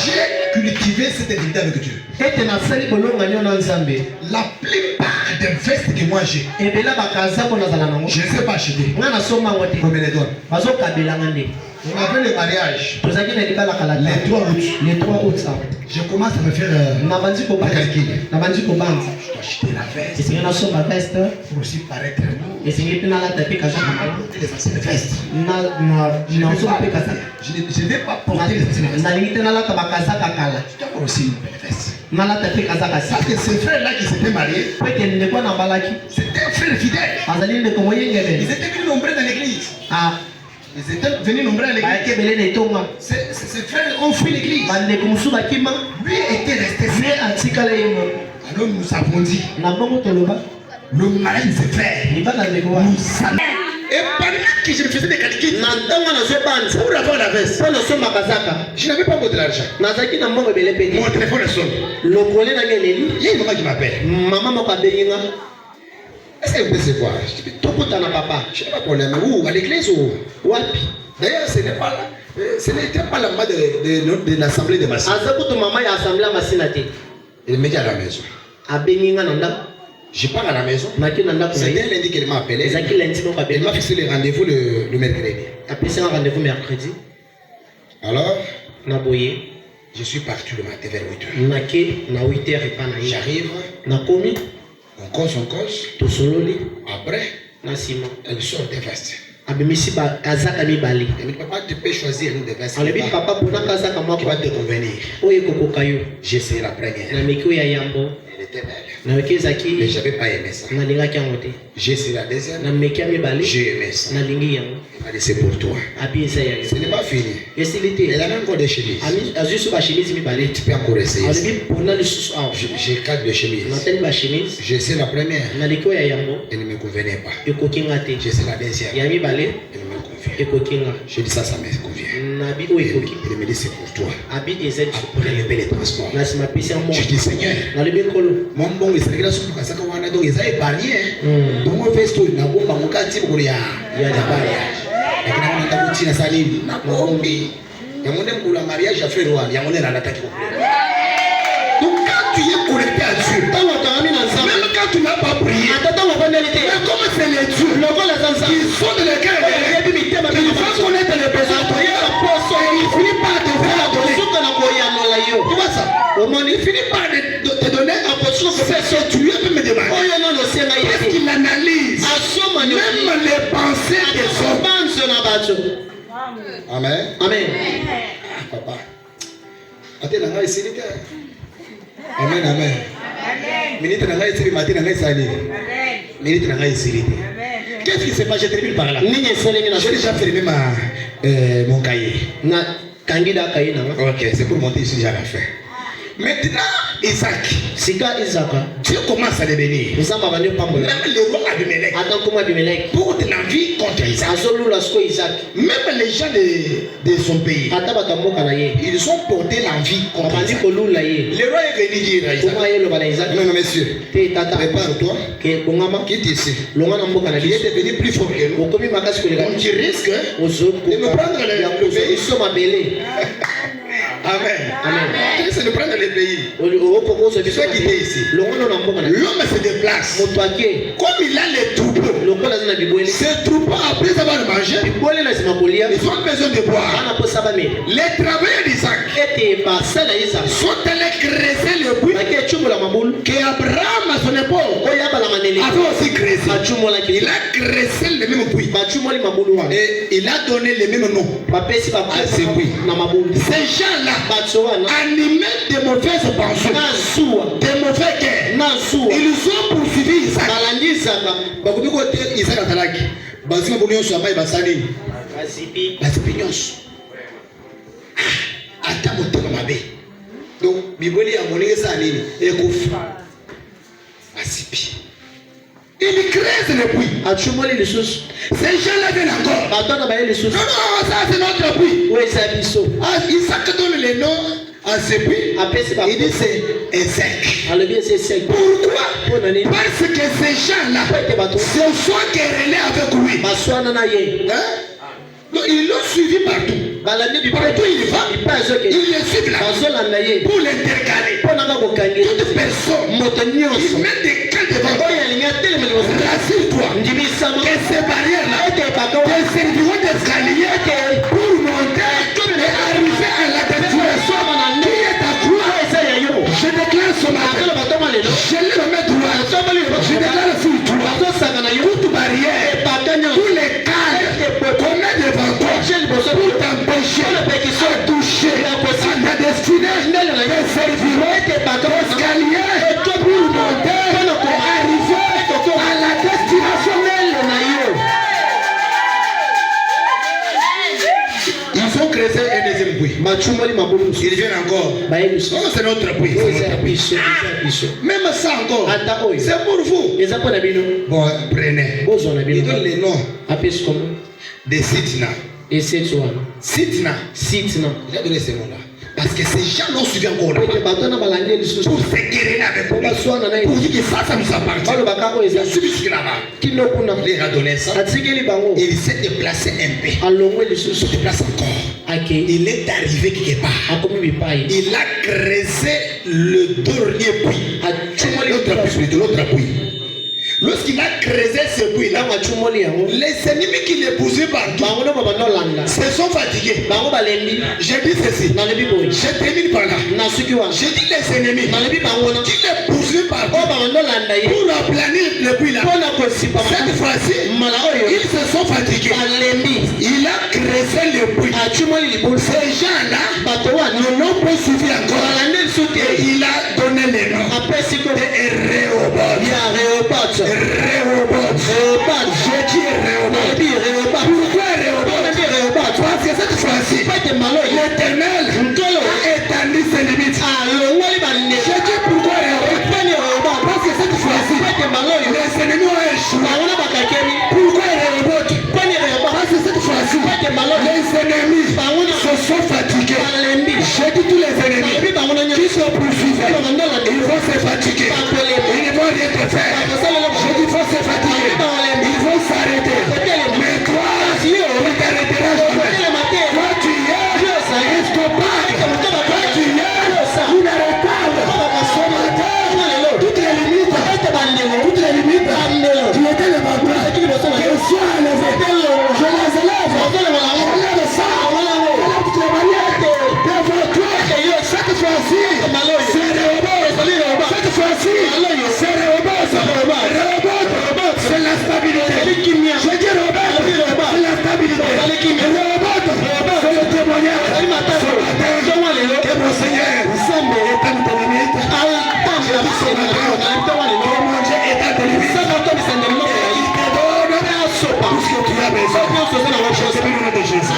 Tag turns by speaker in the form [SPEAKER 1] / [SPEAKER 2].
[SPEAKER 1] J'ai cultivé cette intimité avec Dieu. La plupart des vestes que moi j'ai, je ne sais pas acheter. On me les donne. On avait le mariage le 3 août. Je commence à me faire calcul. Je dois acheter la veste pour aussi paraître beau. Les anciennes vestes. Je ne vais pas porter les anciennes vestes. Je dois avoir aussi une belle veste. Parce que ces frères-là qui s'étaient mariés, c'était un frère fidèle. Ils étaient venus nombreux dans l'église. Ils étaient venus nombreux à l'église. Ces frères ont fui l'église. Lui était resté seul. Alors nous avons dit, le mariage s'est fait. Nous savons. Et pendant que je me faisais des calculs pour avoir la veste, je n'avais pas beaucoup d'argent. Mon téléphone sonne. Il y a une maman qui m'appelle. Est-ce que vous pouvez se voir? Je dis, je n'ai pas de problème. Où? À l'église ou? D'ailleurs, ce n'était pas la main de l'assemblée de Massi. Il me dit à la maison. Je pars à la maison. C'était lundi qu'elle m'a appelé. Elle m'a fixé le rendez-vous le mercredi. Alors, je suis parti le matin vers 8h. J'arrive. On cause. Après, elle sort des vestes. Elle me dit, papa, tu peux choisir une des vestes qui va te convenir. J'ai essayé la première. Elle était belle. Mais je n'avais pas aimé ça. J'ai essayé la deuxième. J'ai aimé ça. Elle m'a dit, c'est pour toi. Ce n'est pas fini. Elle a même encore des chemises. Tu peux encore essayer. J'ai 4 de chemises. J'ai essayé la première. Elle ne me convenait pas. J'ai essayé la deuxième. Elle me convient. J'ai dit ça me convient. Elle me dit c'est pour toi. Après le paie les transports. Je dis Seigneur, mon bon, il s'agit de ce que ça va donc ils ont épargné. Donc on fait tout. Na bomba mukati mkuria ya mariage. Lakini on a tabuti na salini na maombi. Yamone mkula mariage ya frère Rwanda, yamone anataka kukula. Donc quand tu es connecté à Dieu, même quand tu n'as pas prié, mais comme c'est les dieux qui sont dans le cœur, ils vont connaître les besoins. Il finit par te faire donner. Tu vois ça? Il finit par te donner un peu de choses. C'est ce que tu lui peux me demander. Parce qu'il analyse même les pensées des hommes. Amen. Amen. Papa. Amen. Amen. Minute n'a pas essayé matin n'a pas essayé. Minute n'a pas essayé. Qu'est-ce qui s'est passé? Je termine par là. J'ai déjà fermé mon cahier. Ok, c'est pour monter ici, j'ai rien fait. Maintenant, Isaac. Dieu commence à le bénir. Même le roi Abimelech porte la vie contre Isaac. Même les gens de son pays, ils ont porté l'envie contre Isaac. Le roi est venu dire à Isaac, non, monsieur, prépare-toi, quitte ici. Il est devenu plus fort que nous. Donc tu risques de me prendre le pays. Amen. Tu risques de prendre le pays. Tu fais quitter ici. L'homme se déplace. Comme il a les troupeaux, ces troupeaux, après avoir mangé, ils ont besoin de boire. Les travailleurs d'Isaac sont allés creuser le puits qu'Abraham, à son époque, avait aussi creusé. Il a creusé le même puits. Et il a donné le même nom à ce puits. Ces gens-là, animés de mauvaises pensées, de mauvais cœurs, ils ont poursuivi Isaac. Isaac atalaki. Bazima bonyoso ambaye basali. Bazipi nyonso. Ata motema mabe. Donc, Biboli a moné ça à l'île. Et Koufra. Asipi. Il crée le puits. Ces gens-là viennent encore. Non, non, ça c'est notre puits. Oui, c'est Abisso. Isaac donne le nom à ce puits. Il dit c'est Ezek. Pourquoi? Parce que ces gens-là se sont querellés avec lui. Hein? Donc ils l'ont suivi partout. Partout il va. Il le suit là. Pour l'intercaler. Toute personne. Il met des camps devant. Rassure-toi. Que ces barrières-là te serviront d'escalier pour monter et arriver à la destination qui est à toi. Je déclare ce matin. Je le remets droit. Je déclare sur toi. Toute barrière. Tous les cadres qu'on met devant toi pour t'empêcher de toucher à ta destinée. Te serviront d'escalier pour monter et arriver à la destination. Il faut creuser un deuxième puits. Il vient encore. Oh, c'est notre puits. Même ça encore. C'est pour vous. Bon, prenez. Il donne les noms de Sitna. Sitna. Il a donné ces noms-là. Parce que ces gens l'ont suivi encore là. Pour se quereller avec lui. Pour dire que ça nous appartient. Il a suivi ce qu'il là-bas. Il leur a donné ça. Il s'est déplacé un peu. Il se déplace encore. Il est arrivé quelque part. Il a creusé le dernier puits. L'autre puits. Lorsqu'il a creusé ce puits-là, les ennemis qui les poussaient partout se sont fatigués. J'ai dit ceci. Je termine par là. J'ai dit les ennemis qui les poussaient partout pour aplanir le puits-là. Cette fois-ci, ils se sont fatigués. Il a creusé le puits. Ces gens-là ne l'ont pas suivi encore. Et il a donné les noms. Réhoboth. J'ai dit Réhoboth. Pourquoi Réhoboth? Parce que cette fois-ci, l'Éternel a étendu ses limites. J'ai dit pourquoi Réhoboth? Parce que cette fois-ci, les ennemis ont échoué. Pourquoi Réhoboth? Parce que cette fois-ci, les ennemis se sont fatigués. J'ai dit tous les ennemis qui sont poursuivis, ils vont se fatiguer. Ils vont rien te faire. J'ai dit il faut se fatiguer. Ils vont s'arrêter. Mais toi, tu t'arrêteras jamais. Toi tu es instoppable. Toi tu es inarrêtable. Ce matin, toutes les limites, tu étais le matin. Qu'elles soient élevées. Je les élève. Je lève ça. Toutes les manières devant toi. Cette fois-ci, c'est Réhoboth. Cette fois-ci, c'est Réhoboth. C'est la stabilité. Je dis Robert, c'est la stabilité. Réhoboth, c'est le témoignage. Ce matin, que mon Seigneur étende tes limites. Que mon Dieu étende tes limites. Il te donne tout ce que tu as besoin. C'est le nom de Jésus.